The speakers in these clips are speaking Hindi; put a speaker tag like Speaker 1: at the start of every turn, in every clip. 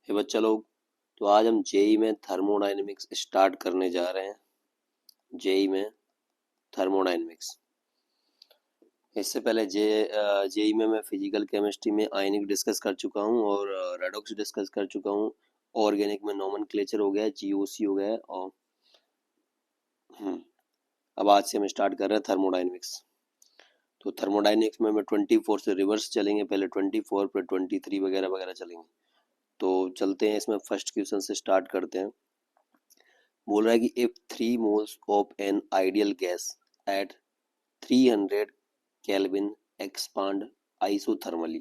Speaker 1: हे बच्चा लोग, तो आज हम जेई में थर्मोडायनेमिक्स स्टार्ट करने जा रहे हैं। जेई में थर्मोडायनेमिक्स, इससे पहले जेई में मैं फिजिकल केमिस्ट्री में आयनिक डिस्कस कर चुका हूँ और रेडॉक्स डिस्कस कर चुका हूँ। ऑर्गेनिक में नोमेनक्लेचर हो गया है, जीओसी हो गया है। और अब आज से हम स्टार्ट कर रहे हैं थर्मोडायनेमिक्स। तो थर्मोडायनेमिक्स में 24 से रिवर्स चलेंगे, पहले 24 फिर 23 वगैरह वगैरह चलेंगे। तो चलते हैं, इसमें फर्स्ट क्वेश्चन से स्टार्ट करते हैं। बोल रहा है कि if 3 moles of an ideal gas at 300 Kelvin expand isothermally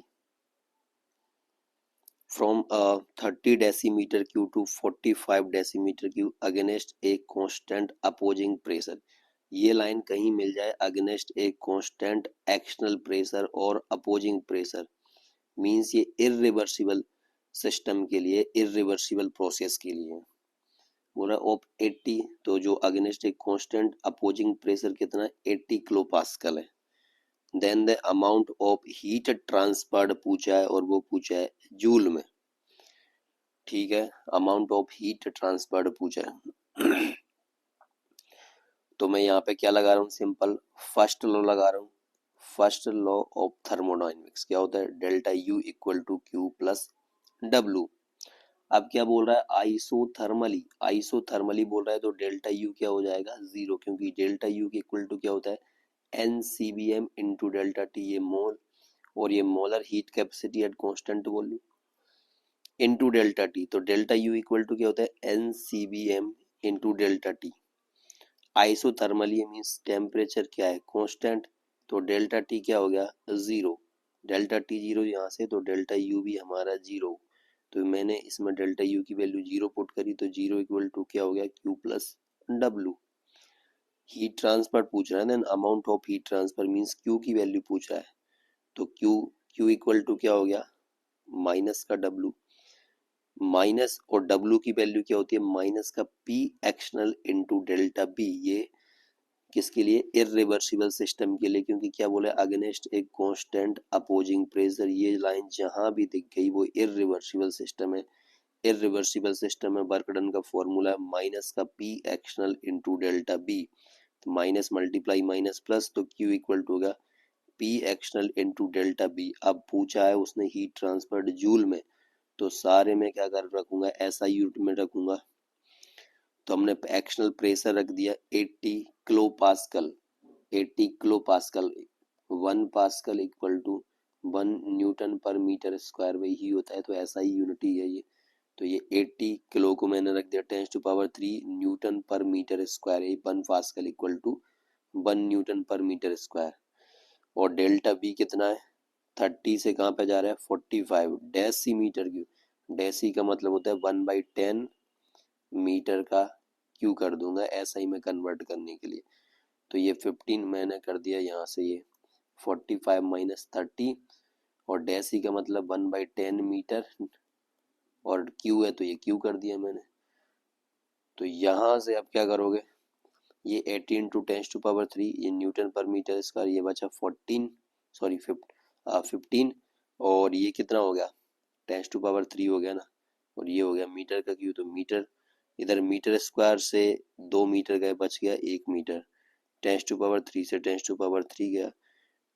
Speaker 1: from a 30 decimeter cube to 45 decimeter cube against a constant opposing pressure। ये लाइन कहीं मिल जाए against a constant external pressure और अपोजिंग प्रेशर, मींस ये इरिवर्सिबल सिस्टम के लिए, इरिवर्सिबल प्रोसेस के लिए बोल रहा है ऑफ 80। तो जो अगेंस्ट एक कांस्टेंट अपोजिंग प्रेशर कितना 80 किलो पास्कल है। Then the amount of heat transferred पूछा है और वो पूछा है जूल में। ठीक है, अमाउंट ऑफ हीट ट्रांसफर्ड पूछा है। तो मैं यहाँ पे क्या लगा रहा हूँ, सिंपल फर्स्ट लॉ लगा रहा हूँ। फर्स्ट लॉ ऑफ थर्मोडायनेमिक्स क्या होता है, delta U equal to Q plus W. अब क्या बोल रहा है, आइसोथर्मली, आइसोथर्मली बोल रहा है तो डेल्टा यू क्या हो जाएगा, जीरो, क्योंकि डेल्टा यू के इक्वल टू क्या होता है NCBM इंटू डेल्टा टी, ये मोल, और ये molar heat capacity at constant volume into delta T. तो डेल्टा यू इक्वल टू क्या होता है NCBM into delta T. Isothermally means temperature क्या है कांस्टेंट, तो डेल्टा टी क्या हो गया जीरो, डेल्टा टी जीरो यहाँ से, तो डेल्टा यू भी हमारा जीरो। तो मैंने इसमें डेल्टा यू की वैल्यू जीरो पुट करी, तो जीरो इक्वल टू क्या हो गया Q plus W. Heat transfer पूछ रहा है, then amount of heat transfer means Q की वैल्यू पूछ रहा है, तो क्यू इक्वल टू क्या हो गया माइनस का डब्लू, माइनस और डब्लू की वैल्यू क्या होती है माइनस का पी एक्शनल इंटू डेल्टा बी। ये किसके लिए, इरिवर्सिबल सिस्टम के लिए, क्योंकि क्या बोले अगेंस्ट एक कांस्टेंट अपोजिंग प्रेशर। ये लाइन जहां भी दिख गई वो इरिवर्सिबल सिस्टम है। इरिवर्सिबल सिस्टम में वर्क डन का फॉर्मूला है माइनस का पी एक्शनल इंटू डेल्टा बी, तो माइनस मल्टीप्लाई माइनस प्लस, तो क्यू इक्वल टू होगा पी एक्शनल इंटू डेल्टा बी। अब पूछा है उसने हीट ट्रांसफर्ड जूल में, तो सारे में क्या कर रखूंगा SI यूनिट में रखूंगा। तो हमने एक्शनल प्रेशर रख दिया 80 kilo pascal, 80 kilo pascal, 1 pascal equal to 1 newton पर मीटर स्क्वायर, वही होता है, तो SI यूनिट ही है ये। तो ये 80 किलो को मैंने रख दिया 10⁻³ न्यूटन पर मीटर स्क्वायर, ये 1 पास्कल इक्वल टू 1 न्यूटन पर मीटर स्क्वायर। और डेल्टा बी कितना है 30 से कहाँ पे जा रहा है 45 डेसीमीटर क्यूब। डेसी का मतलब होता है 1/10 मीटर का क्यू कर दूंगा SI में कन्वर्ट करने के लिए। तो ये 15 मैंने कर दिया यहाँ से, ये 45 माइनस 30, और डेसी का मतलब 1/10 मीटर, और क्यू है तो ये क्यू कर दिया मैंने। तो यहाँ से अब क्या करोगे, ये 80 इंटू 10⁻³ ये न्यूटन पर मीटर स्क्वायर, ये बचा 14, सॉरी 15, और ये कितना हो गया 10⁻³ हो गया ना, और ये हो गया मीटर का क्यू, तो मीटर, इधर मीटर स्क्वायर से 2 मीटर गए, बच गया 1 मीटर, 10⁻³ से 10⁻³ गया,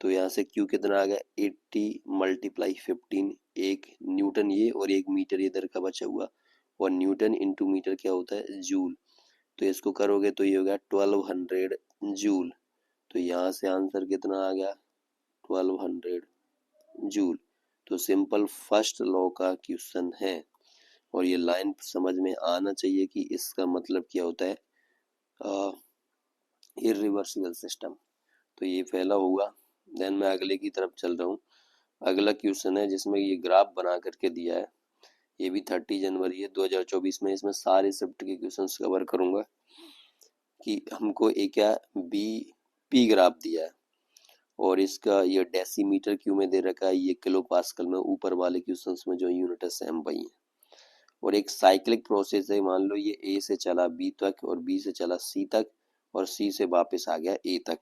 Speaker 1: तो यहाँ से क्यू कितना आ गया 80 मल्टीप्लाई 15, 1 न्यूटन ये और 1 मीटर इधर का बचा हुआ, और न्यूटन इंटू मीटर क्या होता है जूल। तो इसको करोगे तो ये हो गया 1200 जूल। तो यहाँ से आंसर कितना आ गया 1200 जूल। तो सिंपल फर्स्ट लॉ का क्वेश्चन है, और ये लाइन समझ में आना चाहिए कि इसका मतलब क्या होता है इरिवर्सिबल सिस्टम। तो ये पहला हुआ। देन मैं अगले की तरफ चल रहा हूँ। अगला क्वेश्चन है जिसमें ये ग्राफ बना करके दिया है, ये भी 30 जनवरी है 2024 में। इसमें सारे शिफ्ट के क्वेश्चंस कवर करूंगा कि हमको एक क्या बी पी ग्राफ दिया है, और इसका ये डेसीमीटर क्यू में दे रखा है, ये किलो पास्कल में, ऊपर वाले क्वेश्चंस में जो यूनिट है सेम वही है। और एक साइक्लिक प्रोसेस है, मान लो ये ए से चला बी तक और बी से चला सी तक और सी से वापस आ गया ए तक।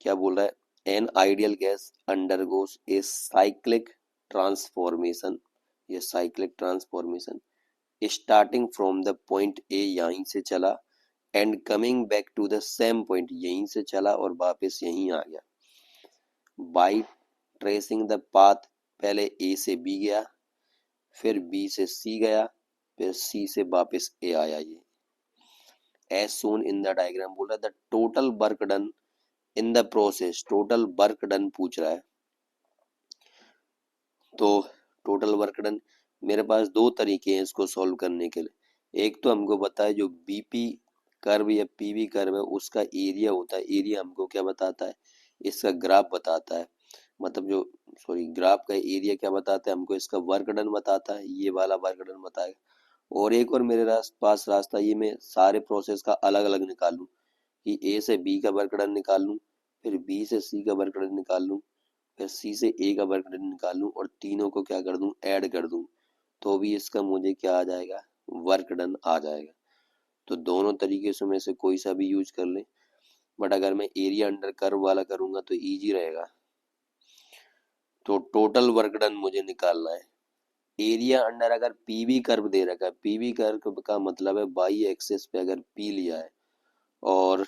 Speaker 1: क्या बोल रहा है, an ideal gas undergoes a cyclic transformation, ये cyclic transformation, starting from the point A, यहीं से चला, and coming back to the same point, यहीं से चला और वापस यहीं आ गया। बाई ट्रेसिंग द पाथ, पहले ए से बी गया, फिर बी से सी गया, फिर सी से वापस ए आया। ये as shown in the diagram बोल रहा है the total work done in the process, total work done पूछ रहा है। तो टोटल वर्क डन, मेरे पास दो तरीके हैं इसको सॉल्व करने के लिए। एक तो हमको पता है जो बीपी कर्व या पीवी कर्व है उसका एरिया होता है, एरिया हमको क्या बताता है, इसका ग्राफ बताता है, मतलब जो सॉरी ग्राफ का एरिया क्या बताता है हमको, इसका वर्क डन बताता है, ये वाला वर्क डन बताएगा। और एक और मेरे पास रास्ता, ये मैं सारे प्रोसेस का अलग अलग निकाल लूँ कि ए से बी का वर्क डन निकाल लूँ, फिर बी से सी का वर्क डन निकाल लूँ, फिर सी से ए का वर्क डन निकाल लूँ और तीनों को क्या कर दूँ, ऐड कर दूँ, तो भी इसका मुझे क्या आ जाएगा, वर्क डन आ जाएगा। तो दोनों तरीके से में से कोई सा भी यूज कर ले, बट अगर मैं एरिया अंडर कर्व वाला करूंगा तो इजी रहेगा। तो टोटल वर्क डन मुझे निकालना है। एरिया अंडर अगर पीवी कर्व दे रखा है, पीवी कर्व का मतलब है वाई एक्सिस पे अगर पी लिया है और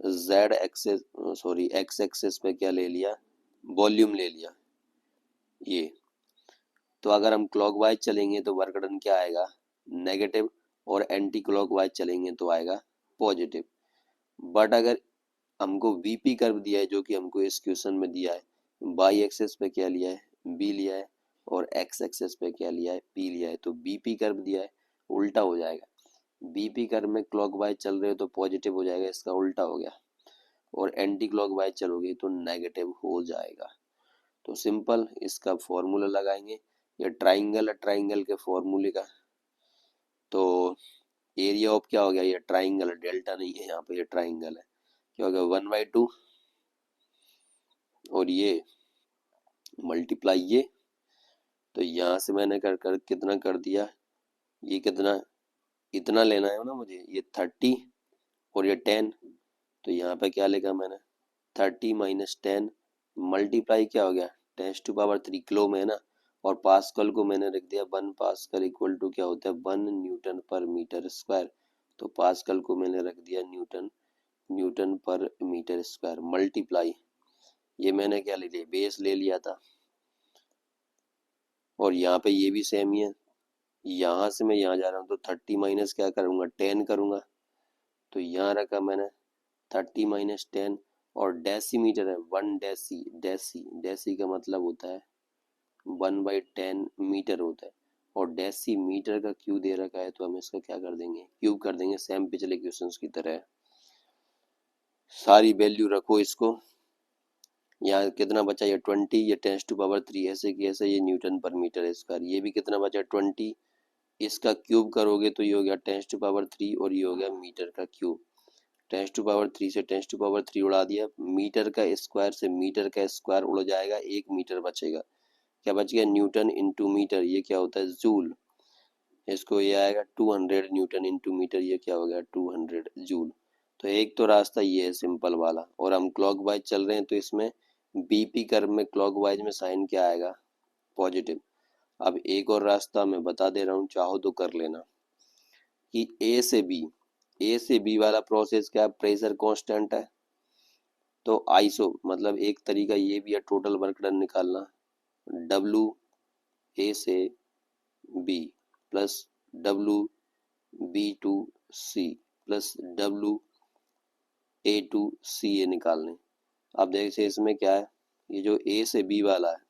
Speaker 1: Z axis sorry x axis पे क्या ले लिया, वॉल्यूम ले लिया ये, तो अगर हम क्लॉकवाइज चलेंगे तो वर्क डन क्या आएगा, नेगेटिव, और एंटी क्लॉकवाइज चलेंगे तो आएगा पॉजिटिव। बट अगर हमको वीपी कर्व दिया है जो कि हमको इस क्वेश्चन में दिया है, वाई एक्सिस पे क्या लिया है, बी लिया है, और एक्स एक्सिस पे क्या लिया है, पी लिया है, तो बीपी कर्व दिया है, उल्टा हो जाएगा। बीपी कर्व में क्लॉकवाइज चल रहे हो तो पॉजिटिव हो जाएगा, इसका उल्टा हो गया, और एंटी क्लॉकवाइज चलोगे तो नेगेटिव हो जाएगा। तो सिंपल इसका फॉर्मूला लगाएंगे, ये ट्राइंगल है, ट्राइंगल के फॉर्मूले का, तो एरिया ऑफ क्या हो गया, ये ट्राइंगल है, डेल्टा नहीं है यहाँ पे, ये ट्राइंगल है, क्या हो गया 1/2, और ये मल्टीप्लाई ये, तो यहाँ से मैंने कर कर कितना कर दिया, ये कितना, इतना लेना है ना मुझे, ये 30 और ये 10, तो यहाँ पे क्या लिखा मैंने, 30 माइनस 10 मल्टीप्लाई क्या हो गया 10⁻³ किलो में है ना, और पास्कल को मैंने रख दिया 1 पास्कल इक्वल टू क्या होता है 1 न्यूटन पर मीटर स्क्वायर, तो पास्कल को मैंने रख दिया न्यूटन, न्यूटन पर मीटर स्क्वायर, मल्टीप्लाई ये मैंने क्या ले लिया, बेस ले लिया था, और यहाँ पे ये भी सेम ही है, यहाँ से मैं यहाँ जा रहा हूँ तो 30 माइनस क्या करूँगा 10 करूँगा, तो यहाँ रखा मैंने 30 माइनस 10, और डेसीमीटर है 1 डेसी, डेसी डेसी का मतलब होता है 1/10 मीटर होता है, और डेसी मीटर का क्यू दे रखा है तो हम इसका क्या कर देंगे, क्यूब कर देंगे, सेम पिछले क्वेश्चंस की तरह। सारी वैल्यू रखो इसको, यहाँ कितना बचा, ये 20, ये 10⁻³ ऐसे की ऐसे, ये न्यूटन पर मीटर स्क्वायर, ये भी कितना बचा 20, इसका क्यूब करोगे तो ये हो गया 10⁻³ और ये हो गया मीटर का क्यूब, 10⁻³ से 10⁻³ उड़ा दिया, मीटर का स्क्वायर से मीटर का स्क्वायर उड़ जाएगा, 1 मीटर बचेगा, क्या बच गया न्यूटन इंटू मीटर, ये क्या होता है जूल, इसको ये आएगा 200 न्यूटन इंटू मीटर, ये क्या हो गया 200 जूल। तो एक तो रास्ता ये है सिंपल वाला, और हम क्लॉकवाइज चल रहे हैं तो इसमें बीपी कर्व में क्लॉकवाइज में साइन क्या आएगा, पॉजिटिव। अब एक और रास्ता मैं बता दे रहा हूँ, चाहो तो कर लेना, कि ए से बी वाला प्रोसेस क्या, प्रेशर कांस्टेंट है, तो आइसो मतलब एक तरीका ये भी है टोटल वर्क डन निकालना, डब्लू ए से B plus W B to C plus W A to C A निकालने। अब देखिए इसमें क्या है, ये जो ए से बी वाला है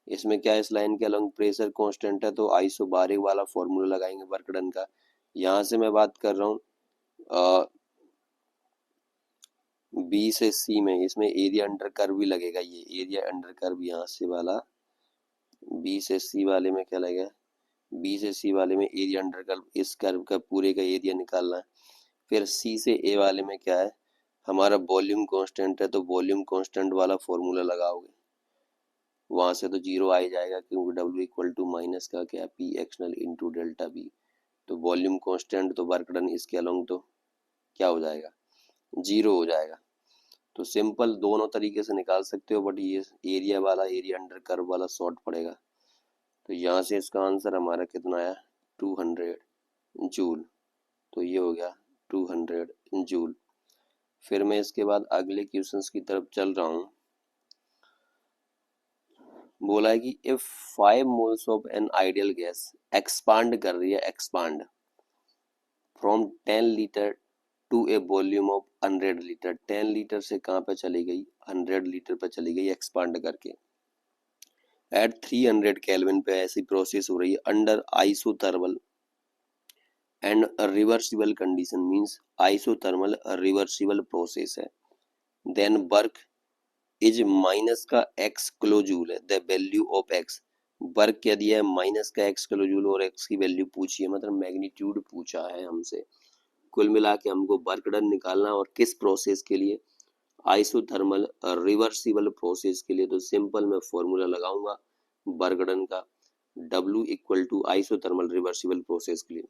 Speaker 1: इसमें क्या है, इस लाइन के अलॉन्ग प्रेशर कांस्टेंट है, तो आइसोबारिक वाला फॉर्मूला लगाएंगे वर्क डन का। यहाँ से मैं बात कर रहा हूँ बी से सी में, इसमें एरिया अंडर कर्व भी लगेगा, ये एरिया अंडर कर्व यहाँ से वाला, बी से सी वाले में क्या लगेगा, बी से सी वाले में एरिया अंडर कर्व, इस कर्व का पूरे का एरिया निकालना है। फिर सी से ए वाले में क्या है, हमारा वॉल्यूम कांस्टेंट है, तो वॉल्यूम कांस्टेंट वाला फॉर्मूला लगाओगे, वहां से तो जीरो आ ही जाएगा, क्योंकि डब्ल्यू इक्वल टू माइनस का क्या P external into delta V, तो वॉल्यूम कांस्टेंट तो वर्क डन इसके अलोंग तो क्या हो जाएगा, जीरो हो जाएगा। तो सिंपल दोनों तरीके से निकाल सकते हो, बट ये एरिया वाला, एरिया अंडर कर्व वाला शॉर्ट पड़ेगा, तो यहाँ से इसका आंसर हमारा कितना आया 200 जूल। तो ये हो गया 200 जूल। फिर मैं इसके बाद अगले क्वेश्चंस की तरफ चल रहा हूँ। बोला है कि if 5 moles of an ideal gas expand कर रही है, expand from 10 litre to a volume of 100 litre, 10 litre से कहाँ पे चली गई 100 लीटर पे चली गई एक्सपांड करके। एट 300 केल्विन पे ऐसी प्रोसेस हो रही है under isothermal and reversible condition, means isothermal reversible process है। देन वर्क इज माइनस का एक्स किलो जूल है, the value of x, work क्या दिया है माइनस का एक्स किलो जूल और एक्स की वैल्यू पूछी है, मतलब मैग्नीट्यूड पूछा है हमसे। कुल मिला के हमको वर्क डन निकालना और किस प्रोसेस के लिए आइसोथर्मल रिवर्सिबल प्रोसेस के लिए। तो सिंपल मैं फॉर्मूला लगाऊंगा वर्क डन का, W equal to isothermal reversible process के लिए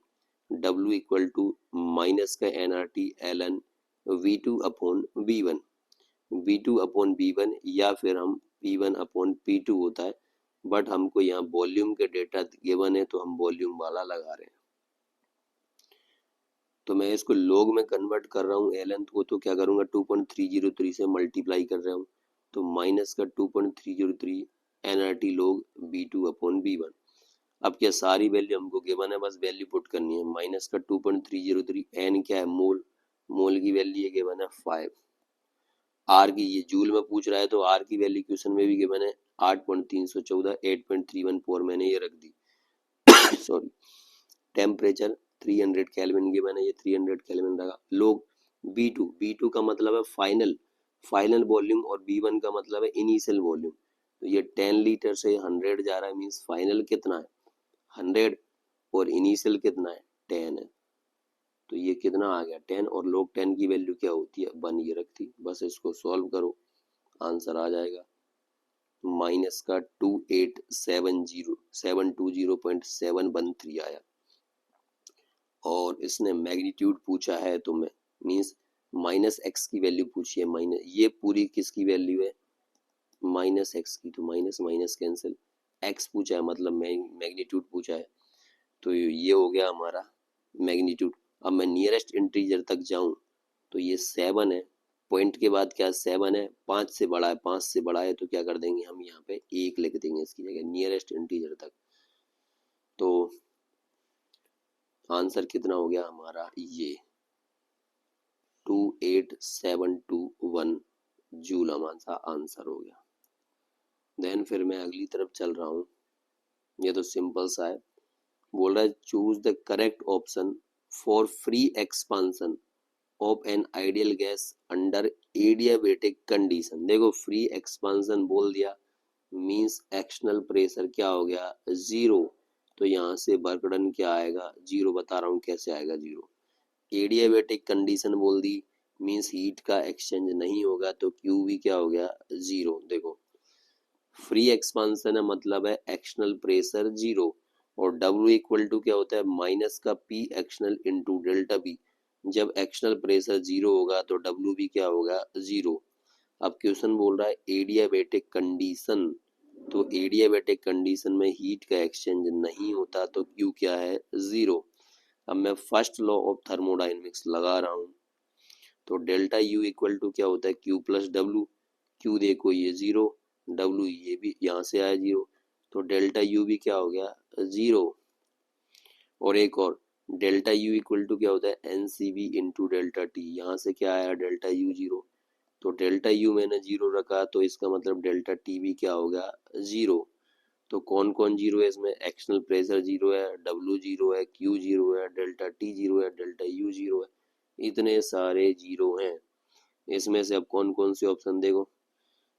Speaker 1: W इक्वल टू माइनस का NRT ln V2 upon V1, V2 upon V1 या फिर हम P1 अपॉन P2 होता है, बट हमको यहाँ वॉल्यूम के डेटा गिवन है तो हम वॉल्यूम वाला लगा रहे हैं। तो मैं इसको लॉग में कन्वर्ट कर रहा हूँ एलन को, तो क्या करूँगा 2.303 से मल्टीप्लाई कर रहा हूँ, तो माइनस का 2.303 NRT log V2 upon V1। अब क्या सारी वैल्यू हमको गिवन है, बस वैल्यू पुट करनी है। माइनस का 2.303 एन क्या है मोल, मोल की वैल्यू गिवन है 5, आर की ये जूल में पूछ रहा है तो आर की वैल्यू क्वेश्चन में भी गिवन है 8.314, 8.314 मैंने ये रख दी सॉरी। टेम्परेचर 300 केल्विन गिवन है, ये 300 केल्विन रखा। लोग B2, B2 का मतलब है फाइनल, फाइनल वॉल्यूम और B1 का मतलब है इनिशियल वॉल्यूम। तो ये 10 लीटर से 100 जा रहा है, मीन्स फाइनल कितना है 100 और इनिशियल कितना है 10 है। तो ये कितना आ गया 10, और लोग 10 की वैल्यू क्या होती है 1 ये रखती। बस इसको सॉल्व करो आंसर आ जाएगा माइनस का 720.713 आया। और इसने मैग्नीट्यूड पूछा है तो मैं मीन्स माइनस एक्स की वैल्यू पूछी है, माइनस ये पूरी किसकी वैल्यू है माइनस एक्स की, तो माइनस माइनस कैंसिल, एक्स पूछा है मतलब मैग्नीट्यूड पूछा है। तो ये हो गया हमारा मैग्नीट्यूड। अब मैं नियरेस्ट इंटीजर तक जाऊं तो ये 7 है, पॉइंट के बाद क्या 7 है, 5 से बड़ा है, 5 से बड़ा है तो क्या कर देंगे हम यहाँ पे 1 लिख देंगे इसकी जगह नियरेस्ट इंटीजर तक। तो आंसर कितना हो गया हमारा ये 28721 जूल हमारा आंसर हो गया। देन फिर मैं अगली तरफ चल रहा हूँ, ये तो सिंपल सा है। बोल रहा है choose the correct option for free expansion of an ideal gas under adiabatic condition. देखो फ्री एक्सपांसन बोल दिया मींस एक्सटर्नल प्रेशर क्या हो गया 0, तो यहाँ से वर्क डन क्या आएगा 0, बता रहा हूँ कैसे आएगा 0। एडियाबेटिक कंडीशन बोल दी मींस हीट का एक्सचेंज नहीं होगा तो क्यू भी क्या हो गया 0। देखो फ्री एक्सपांसन है मतलब है एक्सटर्नल प्रेशर 0 और W इक्वल टू क्या होता है माइनस का P external into delta P। जब एक्सटर्नल प्रेशर 0 होगा तो W भी क्या होगा 0। अब क्वेश्चन बोल रहा है एडियाबेटिक कंडीशन, तो एडियाबेटिक कंडीशन में हीट का एक्सचेंज नहीं होता तो Q क्या है 0। अब मैं फर्स्ट लॉ ऑफ थर्मोडाइनमिक्स लगा रहा हूँ, तो डेल्टा U इक्वल टू क्या होता है Q प्लस W। Q देखो ये 0, W ये भी यहाँ से आया 0, तो डेल्टा U भी क्या हो गया 0। और एक और डेल्टा U इक्वल टू क्या होता है NCV इंटू डेल्टा T, यहाँ से क्या आया डेल्टा U 0, तो डेल्टा U मैंने 0 रखा तो इसका मतलब डेल्टा T भी क्या होगा 0। तो कौन कौन 0 है इसमें, एक्सटर्नल प्रेशर 0 है, W 0 है, Q 0 है, डेल्टा T 0 है, डेल्टा U 0 है, इतने सारे 0 हैं। इसमें से अब कौन कौन से ऑप्शन देखो,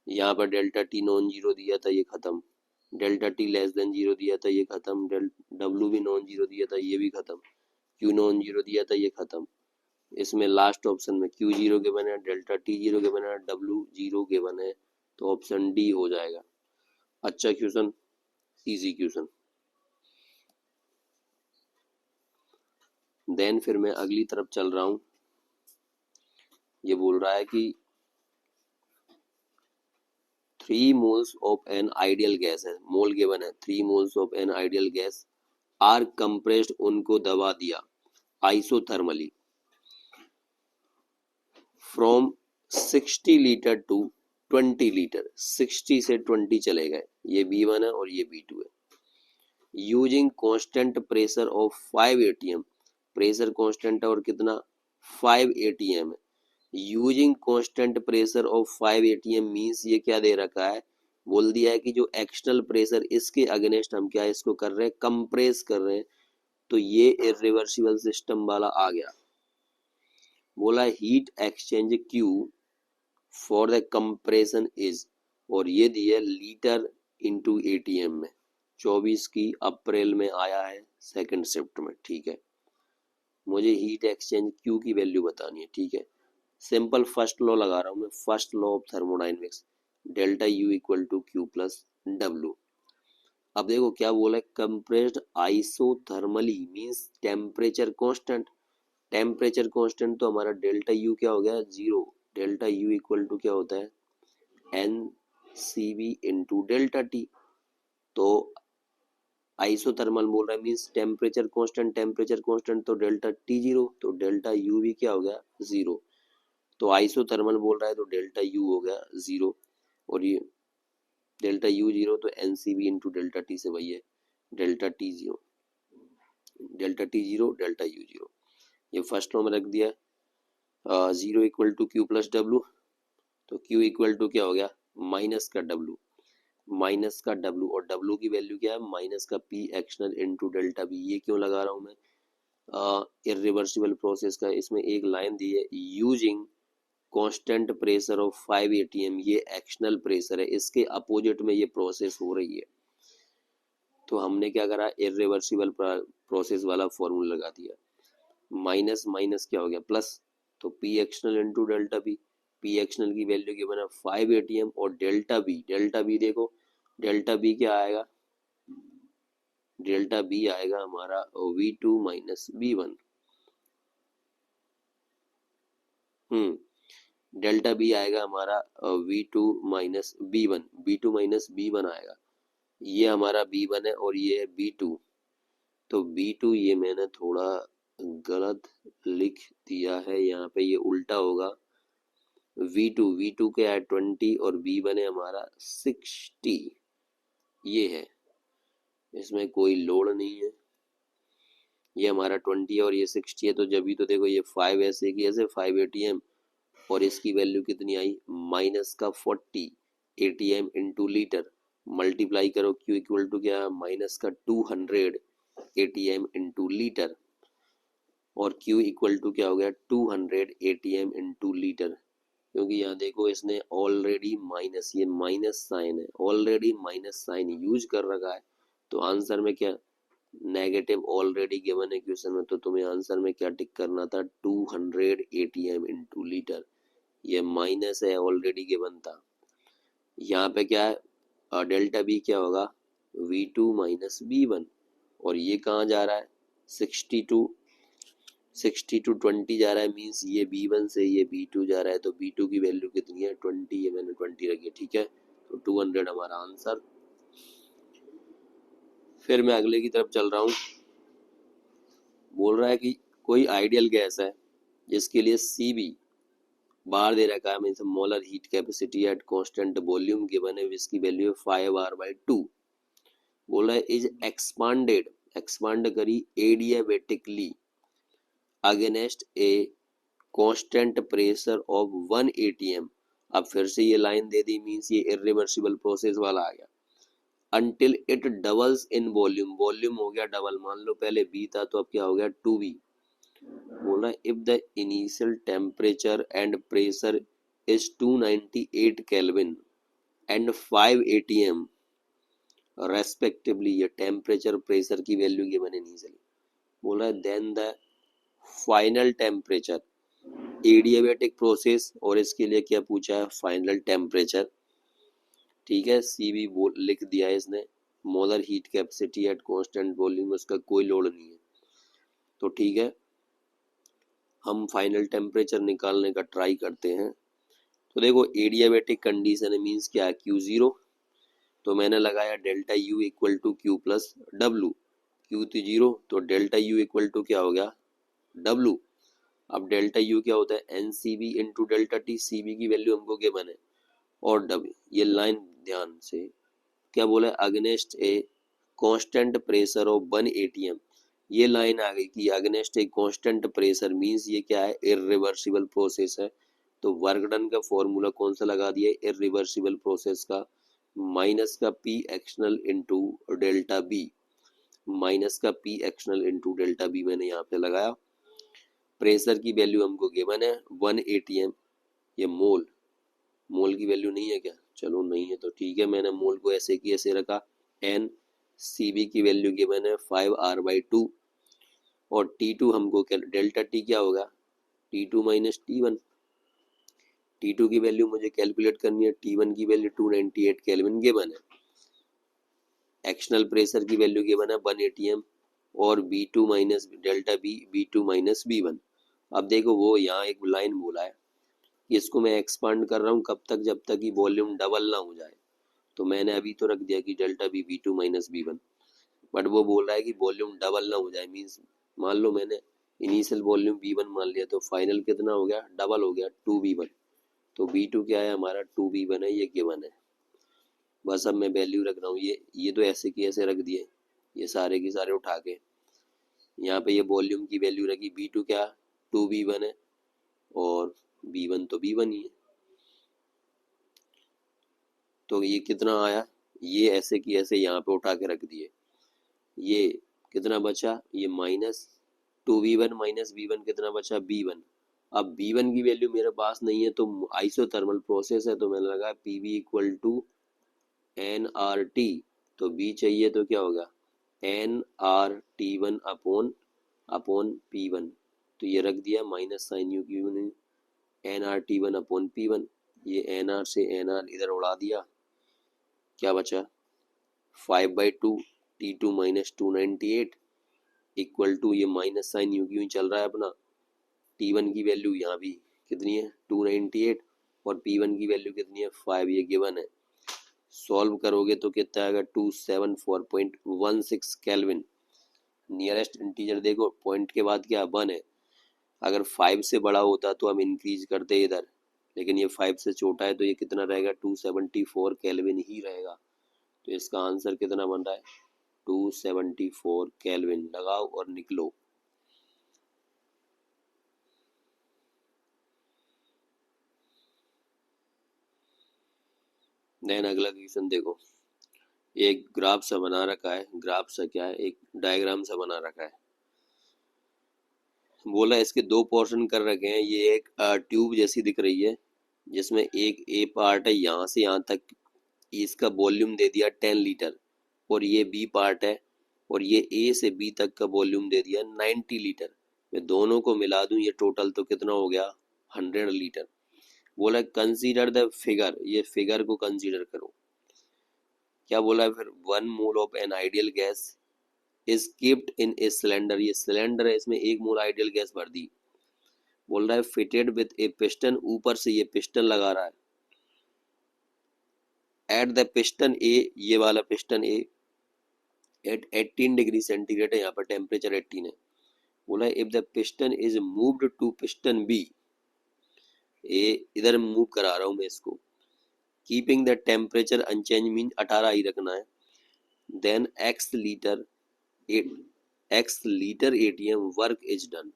Speaker 1: यहाँ पर डेल्टा T नॉन 0 दिया था ये खत्म, डेल्टा T लेस देन 0 दिया था ये खत्म, W भी नॉन 0 दिया था ये भी खत्म, Q नॉन 0 दिया था ये खत्म। इसमें लास्ट ऑप्शन में Q 0 के बने, डेल्टा T 0 के बने, W 0 के बने, तो ऑप्शन डी हो जाएगा। अच्छा क्वेश्चन, इजी क्वेश्चन। देन फिर मैं अगली तरफ चल रहा हूँ, ये बोल रहा है कि 3 moles of an ideal gas है, मोल गिवन है, 3 moles of an ideal gas are compressed, उनको दबा दिया isothermally from 60 litre to 20 litre, 60 से 20 चले गए, ये B1 है और ये B2 है। Using constant pressure of 5 atm, pressure constant और कितना 5 atm है। Using constant pressure of 5 atm means ये क्या दे रखा है, बोल दिया है कि जो एक्सटर्नल प्रेशर इसके अगेंस्ट हम क्या इसको कर रहे हैं, कंप्रेस कर रहे हैं, तो ये इरिवर्सिबल सिस्टम वाला आ गया। बोला heat exchange Q for the compression is, और ये दिया लीटर इंटू ATM में, 24 की अप्रैल में आया है सेकंड शिफ्ट में, ठीक है। मुझे हीट एक्सचेंज Q की वैल्यू बतानी है, ठीक है। सिंपल फर्स्ट लॉ लगा रहा हूं मैं, first law of thermodynamics, delta U equal to Q plus W। अब देखो क्या बोला है, compressed isothermally means temperature constant, temperature constant तो हमारा डेल्टा U क्या हो गया 0, डेल्टा U इक्वल टू क्या होता है NCV इंटू डेल्टा T। तो आइसोथर्मल बोल रहा है मींस टेम्परेचर कांस्टेंट तो डेल्टा T 0, तो डेल्टा U भी क्या हो गया 0। तो आइसोथर्मल बोल रहा है तो डेल्टा U हो गया 0, और ये डेल्टा U 0 तो NCV इंटू डेल्टा T से वही है delta T 0, delta T 0 delta U 0। ये फर्स्ट लॉ में रख दिया, 0 equal to Q plus W, तो Q इक्वल टू क्या हो गया माइनस का W, माइनस का W, और W की वैल्यू क्या है माइनस का P external into delta B। ये क्यों लगा रहा हूँ मैं, इरिवर्सिबल प्रोसेस का इसमें एक लाइन दी है, using constant pressure of 5 atm, ये एक्सटर्नल प्रेशर है, इसके अपोजिट में ये प्रोसेस हो रही है। तो हमने क्या करा, इरिवर्सिबल प्रोसेस वाला फॉर्मूला लगा दिया, माइनस माइनस क्या हो गया प्लस, तो P external into delta B, P external की वैल्यू की बना 5 atm, और डेल्टा B देखो, डेल्टा B क्या आएगा, डेल्टा B आएगा हमारा V2 minus B1, delta B आएगा हमारा V2 minus B1, B2 minus B1 आएगा, ये हमारा B1 है और ये है B2। तो B2 ये मैंने थोड़ा गलत लिख दिया है, यहाँ पे ये उल्टा होगा, V2 क्या है 20 और B1 है हमारा 60, ये है, इसमें कोई लोड नहीं है, ये हमारा 20 और ये 60 है, तो जब भी तो देखो ये 5 ऐसे की ऐसे 5 atm, और इसकी वैल्यू कितनी आई माइनस का 40 atm इंटू लीटर, मल्टीप्लाई करो Q इक्वल टू क्या माइनस का 200 atm इंटू लीटर, और Q इक्वल टू क्या हो गया 200 atm इंटू लीटर, क्योंकि यहाँ देखो इसने ऑलरेडी माइनस, ये माइनस साइन है, ऑलरेडी माइनस साइन यूज कर रखा है, तो आंसर में क्या नेगेटिव ऑलरेडी गिवन है क्वेश्चन में, तो तुम्हें आंसर में क्या टिक करना था 200 atm इंटू लीटर, ये माइनस है ऑलरेडी गिवन था। यहाँ पे क्या है डेल्टा B क्या होगा V2 माइनस B1, और ये कहाँ जा रहा है 62 20 जा रहा है, मीन्स ये B1 से ये B2 जा रहा है, तो B2 की वैल्यू कितनी है 20, ये मैंने 20 रखी है, ठीक है, तो 200 हमारा आंसर। फिर मैं अगले की तरफ चल रहा हूँ, बोल रहा है कि कोई आइडियल गैस है जिसके लिए CB बार दे रखा है, means molar heat capacity at constant volume given है, इसकी वैल्यू है 5R/2। बोल रहा है इज एक्सपांड करी adiabatically against a constant pressure of 1 atm। अब फिर से ये लाइन दे दी, मीन्स ये इरिवर्सिबल प्रोसेस वाला आ गया, until it doubles in volume, volume हो गया डबल, मान लो पहले B था तो अब क्या हो गया 2B। बोला if the initial temperature and pressure is 298 kelvin and 5 atm respectively, ये टेम्परेचर प्रेशर की वैल्यू की मैंने नहीं चली, बोला then the final temperature adiabatic process, और इसके लिए क्या पूछा है फाइनल टेम्परेचर, ठीक है, CB बोल लिख दिया है इसने, molar heat capacity at constant volume, उसका कोई लोड नहीं है, तो ठीक है हम फाइनल टेम्परेचर निकालने का ट्राई करते हैं। तो देखो एडियाबेटिक कंडीशन है, मीन्स क्या है, Q0, तो मैंने लगाया delta U equal to Q plus W, Q तो 0, तो डेल्टा U इक्वल टू क्या हो गया, W। अब डेल्टा U क्या होता है, NCB into delta T, CB की वैल्यू हमको गिवन है, और W, ये लाइन ध्यान से क्या बोला है, against a constant pressure of 1 ATM, ये लाइन आ गई कि against a constant pressure, means ये क्या है, इरिवर्सिबल प्रोसेस है। तो वर्क डन का फॉर्मूला कौन सा लगा दिया, इरिवर्सिबल प्रोसेस का, माइनस का P external into delta B, minus का P external into delta B मैंने यहाँ पे लगाया। प्रेशर की वैल्यू हमको गिवन है 1 ATM, ये मोल, मोल की वैल्यू नहीं है क्या, चलो नहीं है तो ठीक है, मैंने मोल को ऐसे की ऐसे रखा। एन CB की वैल्यू गिवन है 5R/2, और T2 हमको क्या, डेल्टा T क्या होगा, T2 माइनस T1, T2 की वैल्यू मुझे कैलकुलेट करनी है, T1 की वैल्यू 298 केल्विन गिवन है, एक्शनल प्रेशर की वैल्यू गिवन है 1 ATM, और B2 minus delta B, B2 minus B1। अब देखो वो यहाँ एक लाइन बोला है, इसको मैं एक्सपांड कर रहा हूँ कब तक, जब तक कि वॉल्यूम डबल ना हो जाए, तो मैंने अभी तो रख दिया कि delta B B2 minus B1, but वो बोल रहा है कि वॉल्यूम डबल ना हो जाए, मीन्स मान लो मैंने इनिशियल वॉल्यूम B1 मान लिया, तो फाइनल कितना हो गया, डबल हो गया 2B1, तो B2 क्या है हमारा 2B1 है, ये गिवन है। बस अब मैं वैल्यू रख रहा हूँ, ये तो ऐसे की ऐसे रख दिए, ये सारे के सारे उठा के यहाँ पे ये वॉल्यूम की वैल्यू रखी, B2 क्या 2B1 है, और B1 तो B1 ही है, तो ये कितना आया, ये ऐसे की ऐसे यहाँ पे उठा के रख दिए, ये कितना बचा, ये माइनस 2V1 माइनस V1 कितना बचा, B1। अब B1 की वैल्यू मेरे पास नहीं है, तो आइसोथर्मल प्रोसेस है, तो मैंने लगा PV इक्वल टू NRT, तो B चाहिए तो क्या होगा, NRT1 अपॉन P1, तो ये रख दिया माइनस साइन यू क्यू ने, NRT1 अपॉन P1, ये NR से NR इधर उड़ा दिया, क्या बचा 5/2 T2 माइनस 298 इक्वल टू, ये माइनस साइन यू क्यों चल रहा है अपना, T1 की वैल्यू यहाँ भी कितनी है 298, और P1 की वैल्यू कितनी है 5, ये गिवन है। सॉल्व करोगे तो कितना आएगा 274.16 केल्विन। नियरेस्ट इंटीजर देखो, पॉइंट के बाद क्या 1 है, अगर 5 से बड़ा होता तो हम इंक्रीज करते इधर, लेकिन ये 5 से छोटा है, तो ये कितना रहेगा 274 केल्विन ही रहेगा। तो इसका आंसर कितना बन रहा है 274 केल्विन। लगाओ और निकलो। देन अगला क्वेश्चन देखो, एक ग्राफ सा बना रखा है, ग्राफ सा क्या है, एक डायग्राम सा बना रखा है, बोला इसके दो पोर्शन कर रखे हैं, ये एक ट्यूब जैसी दिख रही है, जिसमें एक ए पार्ट है यहाँ से यहाँ तक, इसका वॉल्यूम दे दिया 10 लीटर, और ये बी पार्ट है, और ये ए से बी तक का वॉल्यूम दे दिया 90 लीटर। मैं दोनों को मिला दूं, ये टोटल तो कितना हो गया 100 लीटर। बोला कंसीडर द फिगर, ये फिगर को कंसीडर करो। क्या बोला है फिर, 1 mole of an ideal gas is keeped in a cylinder, ये सिलेंडर है, इसमें 1 मोल आइडियल गैस भर दी। बोल रहा है फिटेड विद ए पिस्टन, ऊपर से ये पिस्टन लगा रहा है, एट द पिस्टन ए, ये वाला piston A at 18 degree centigrade है, यहाँ पर टेम्परेचर 18 है। बोला if the piston is moved to piston B, A इधर मूव करा रहा हूँ मैं इसको, keeping the temperature unchange mean 18 ही रखना है, then x litre ATM work is done.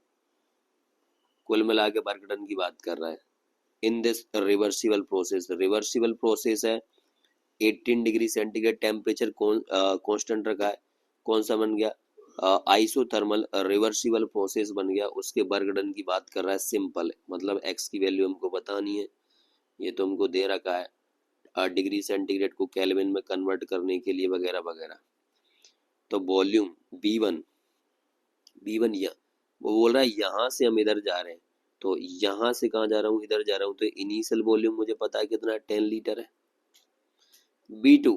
Speaker 1: कुल मिला के वर्क डन की बात कर रहा है in this reversible process. Reversible process है, 18 डिग्री सेंटीग्रेड टेम्परेचर कांस्टेंट रखा है, कौन सा बन गया आइसोथर्मल रिवर्सिबल प्रोसेस बन गया। उसके वर्क डन की बात कर रहा है, सिंपल है, मतलब x की वैल्यू हमको बतानी है, ये तो हमको दे रखा है, डिग्री सेंटीग्रेड को केल्विन में कन्वर्ट करने के लिए वगैरह वगैरह। तो वॉल्यूम B1 या वो बोल रहा है यहाँ से हम इधर जा रहे हैं, तो यहाँ से कहाँ जा रहा हूँ, इधर जा रहा हूँ, तो इनिशियल वॉल्यूम मुझे पता है कितना 10 लीटर है। B2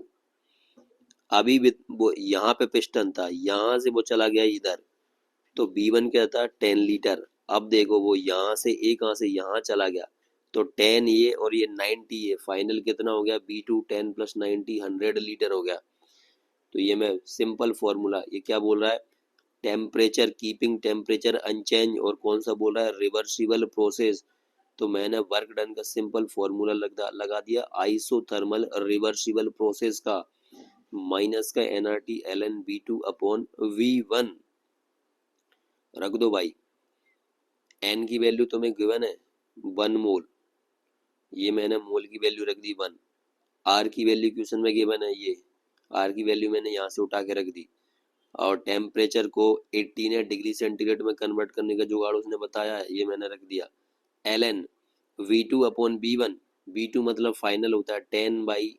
Speaker 1: अभी भी वो यहाँ पे पिस्टन था, यहाँ से वो चला गया इधर, तो B1 क्या था 10 लीटर। अब देखो वो यहाँ से कहाँ से यहाँ चला गया, तो 10 ये और ये 90 ये, फाइनल कितना हो गया, B2 10 प्लस 90 100 लीटर हो गया। तो ये मैं सिंपल फॉर्मूला, ये क्या बोल रहा है, टेम्परेचर, कीपिंग टेम्परेचर अनचेंज, और कौन सा बोल रहा है, रिवर्सिबल प्रोसेस। तो मैंने वर्क डन का सिंपल फॉर्मूला लगा दिया, आइसोथर्मल रिवर्सिबल प्रोसेस का माइनस का NRT ln V2 upon V1 रख दो भाई। एन की वैल्यू तुम्हें गिवन है 1 मोल, ये मैंने मोल की वैल्यू रख दी 1। आर की वैल्यू क्वेश्चन में गिवन है, ये आर की वैल्यू मैंने यहाँ से उठा के रख दी। और टेम्परेचर को 18 डिग्री सेंटीग्रेड में कन्वर्ट करने का जुगाड़ उसने बताया है, ये मैंने रख दिया। ln V2 upon B1, B2 मतलब फाइनल होता है 10 बाई,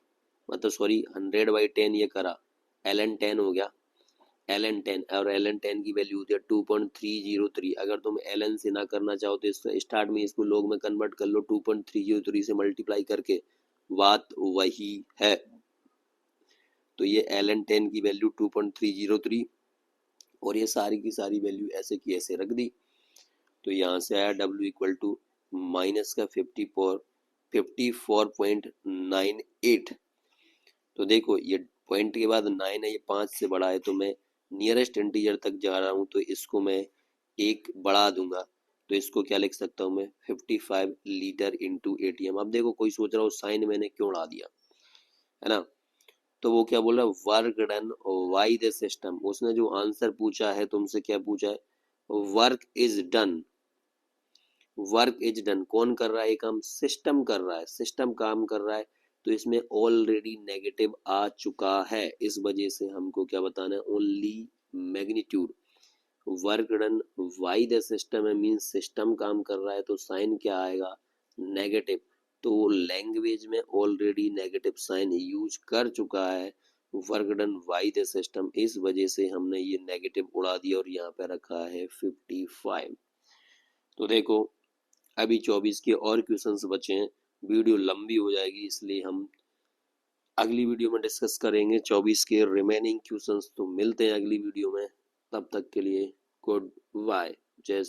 Speaker 1: मतलब सॉरी 100/10 ये करा, ln 10 हो गया, ln 10, और ln 10 की वैल्यू होती है 2.303। अगर तुम ln से ना करना चाहो तो इसको स्टार्ट में इसको log में कन्वर्ट कर लो, 2.303 से मल्टीप्लाई करके, बात वही है। तो ये ln 10 की वैल्यू 2.303, और ये सारी की सारी वैल्यू ऐसे की ऐसे रख दी। तो यहाँ से आया W इक्वल टू माइनस का 54.98। तो देखो ये पॉइंट के बाद 9 है, ये 5 से बड़ा है, तो मैं नियरेस्ट इंटीजर तक जा रहा हूँ, तो इसको मैं एक बढ़ा दूंगा। तो इसको क्या लिख सकता हूँ मैं, 55 लीटर इंटू ATM। अब देखो कोई सोच रहा हो साइन मैंने क्यों उड़ा दिया, है ना। तो वो क्या बोल रहा है, work done why the system. उसने जो आंसर पूछा है तुमसे, क्या पूछा है, work is done. Work is done कौन कर रहा है ये काम, सिस्टम कर रहा है, सिस्टम काम कर रहा है। तो इसमें ऑलरेडी नेगेटिव आ चुका है, इस वजह से हमको क्या बताना है, only magnitude. Work done why the system है, मीन सिस्टम काम कर रहा है, तो साइन क्या आएगा, नेगेटिव। तो लैंग्वेज में ऑलरेडी नेगेटिव साइन यूज कर चुका है, work done why the system, इस वजह से हमने ये नेगेटिव उड़ा दिया और यहाँ पे रखा है 55। तो देखो अभी 24 के और क्वेश्चंस बचे हैं, वीडियो लंबी हो जाएगी, इसलिए हम अगली वीडियो में डिस्कस करेंगे 24 के रिमेनिंग क्वेश्चंस। तो मिलते हैं अगली वीडियो में, तब तक के लिए गुड बाय, जय